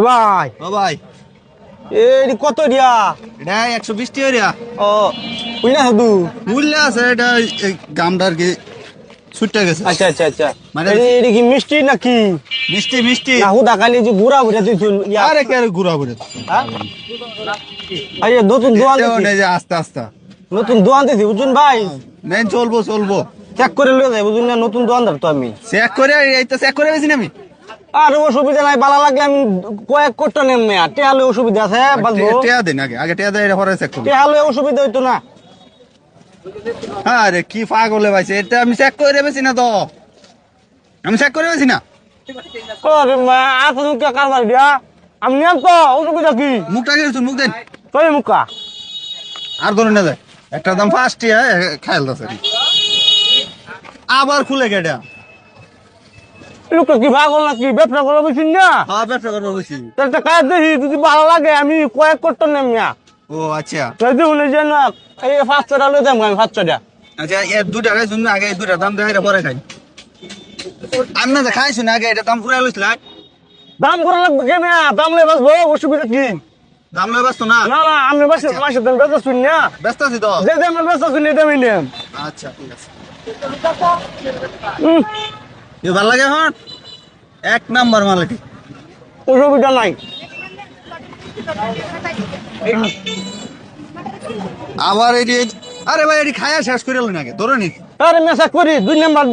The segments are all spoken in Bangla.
ভাই ও ভাই এই কত দিয়া এটা 120 টাকা রিয়া ও বুঝলা শুধু মূল্য আছে এটা গামদার কি ছুটে গেছে আচ্ছা আচ্ছা আচ্ছা মানে এটা কি মিষ্টি নাকি মিষ্টি মিষ্টি না হুদা খালি যে গুড়া বুঝা দিছিল আরে কে ঘুরা ঘুরে হ্যাঁ আরে নতুন দোয়ান দিছি যে আস্তে আস্তে নতুন দোয়ান দিছি বুঝুন ভাই নেন চলবো চলবো চেক করে লয়ে যাই বুঝুন না নতুন দোয়ানদার তো আমি চেক করে এই তো চেক করে বেশি আমি আর অসুবিধা নাই বালা লাগলে আমি কয়েক কোটা নেন না টেহালে অসুবিধা আছে বাজবো টিয়া দেন আগে টিয়া দেয় এটা পরে চেক করব টেহালে অসুবিধা হইতো না আরে কি পাগলে ভাইছে এটা আমি চেক করে বেশি না তো আমি চেক করে বেশি না আরে মা আসুন কে কারবার দিয়া আমি নেন তো অসুবিধা কি মুখটা গেছুন মুখ দেন কই মুকা আর ধরে না যায় একটা দাম 5 টিয়া খাইল দাস আবার খুলে গেটা লোকটা কি পাগল নাকি ব্যবসা করবো বুঝছেন না হ্যাঁ ব্যবসা করবো বেশি তো একটা কাজ দেখি যদি ভালো লাগে আমি কয়েক কোটা নেন না ও আচ্ছা যদি উনি যে না এই 500 টাকা লই যাবো আমি 500 টাকা আচ্ছা এর দুটা খাইছুন আগে দুটা দাম দেয় এটা পরে খাই আমি না খাইছুন আগে এটা দাম পুরা লইছিল দাম করা লাগবে কেন দাম লই বাসবো অসুবিধা কি দাম লই বাসতো না না না আমি বাসে মাসে দাম বেচা শুন না ব্যস্ত আছি তো যে দাম বেচা শুন এটা আমি নেম আচ্ছা ঠিক আছে এ ভালো লাগে এখন এক নাম্বার মালিক অসুবিধা নাই আবার এটি আরে ভাই এটি খায়া শেষ করে লই নাকি ধরে নি আরে মেসা করি 2 নাম্বার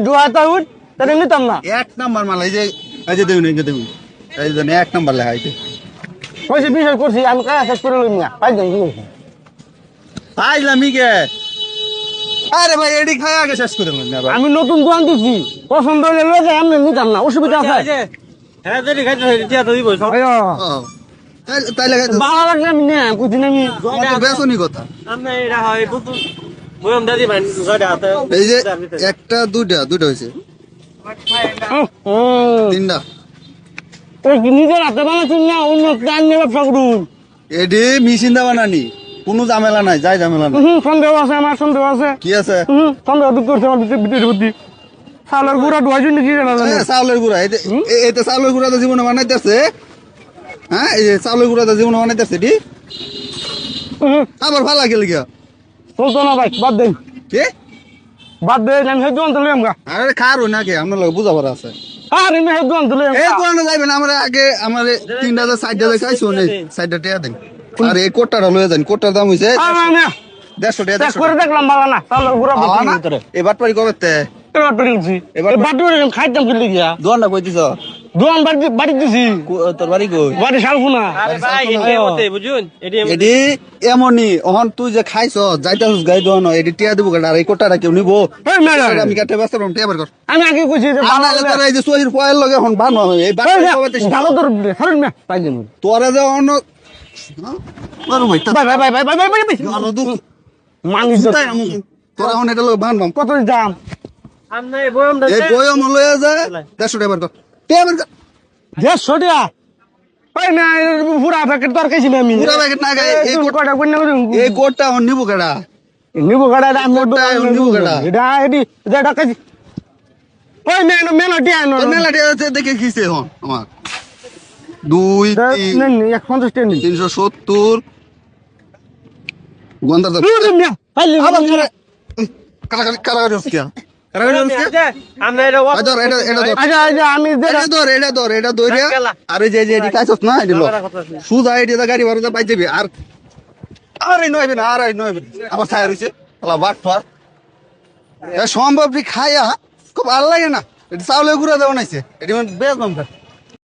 দুয়াটা উঠ তাহলে নিতাম না এক নাম্বার মাল এই যে দেখুন এই যে এক নাম্বার লেখা আছে কইছি বিষয় করছি আমি কাজ শেষ করে লই না পাই দেন কি আইলামি কে আরে ভাই এটি খায়া আগে শেষ করে লই না ভাই আমি নতুন দোকান দিছি পছন্দ হইলে লয়ে যাই আমি নিতাম না অসুবিধা আছে হ্যাঁ যদি খাইতে টিয়া তো দিব সব আয়ো তাই লাগে তো ভালো লাগলে আমি নেম বুঝিন আমি বেসনি কথা আমরা এটা হয় বুতু বয়ম দাদি ভাই জয়টা হাতে এই যে একটা দুটা হয়েছে তিনটা নিজের হাতে বানাচ্ছেন না অন্য কান নিয়ে ব্যবসা করুন এটি মেশিন দা বানানি কোনো ঝামেলা নাই যাই ঝামেলা নাই সন্দেহ আছে আমার সন্দেহ আছে কি আছে সন্দেহ দূর করছে আমার ভিতরে বুদ্ধি চাউলের গুঁড়া ধোয়াই জন্য কি জানা জানি চাউলের গুঁড়া এতে চাউলের গুঁড়া তো জীবনে বানাইতেছে হ্যাঁ এই যে চাউলের গুঁড়া তো জীবনে বানাইতেছে এটি আবার ভালো লাগে গিয়া চলতো না ভাই বাদ দেন কি বাদ দেন আমি হেদু আনতে লইম গা আরে খারো নাকি আপনার লোক বুঝাবার আছে আরে আমি হেদু আনতে লইম এই কোন যাইবেন আমরা আগে আমার 3000 60 খাইছো নে 60 টাকা দেন আর এই কোটটা লয়ে যান কোটটার দাম হইছে 150 টাকা চেক করে দেখলাম ভালো না চাউলের গুঁড়া ভিতরে এই বাটপারি কবে এবার পেরেছি এবার বাটুরে খাইতাম কি লিখিয়া দোকানটা কই দিছ দোকান বাড়ি দিছি তোর বাড়ি কই বাড়ি শালফুনা আরে ভাই এটি মতে বুঝুন এটি এডি এমনি ওহন তুই যে খাইছ যাইতাস গাই দোন এডি টিয়া দিব গড়া এই কোটাটা কেউ নিবো এই মেলা আমি কাটে ব্যস্ত রম টিয়া বার কর আমি আগে কইছি যে আনা তোর এই যে সহির পয়েল লগে হন বান এই বাটপারি কবে ভালো তোর সরুন না পাই দেন তোরা যে অন্য মারু ভাই bye bye bye bye bye bye ভালো দুঃখ মানিস তোরা হন এটা লগে বান বাম কত দাম আমরা এই বয়ম দাদি এই বয়ম লয়ে যা 150 টাকা বার কর টিয়া বার কর 150 টাকা ওই না পুরা প্যাকেট তোর কাছে আমি পুরা প্যাকেট না গায় এই কটা কোন না এই কোটটা হন নিবো কেডা নিবো গাড়া দাম নিবো গাড়া। এটা এডি যেটা কাছে ওই মেনো মেনো টিয়া নো মেলা টিয়া দেখে খিছে হন আমার 2 3 নেন 150 টাকা নিন 370 গন্ডা দাও পাইলি আবার কারাগারি হচ্ছে কারাগারি হচ্ছে আমরা এটা ধর এটা ধর আচ্ছা আচ্ছা আমি এটা ধর আরে যে এটি কাইছস না এটি লো সুজা এটি গাড়ি ভাড়া পাই যাবি আর আরে নইবে না আর নইবে আবার ছায়া রইছে আলা বাট ফার সম্ভব খাইয়া খুব ভালো লাগে না এটি চাউলে গুঁড়া দেওয়া নাইছে এটি বেশ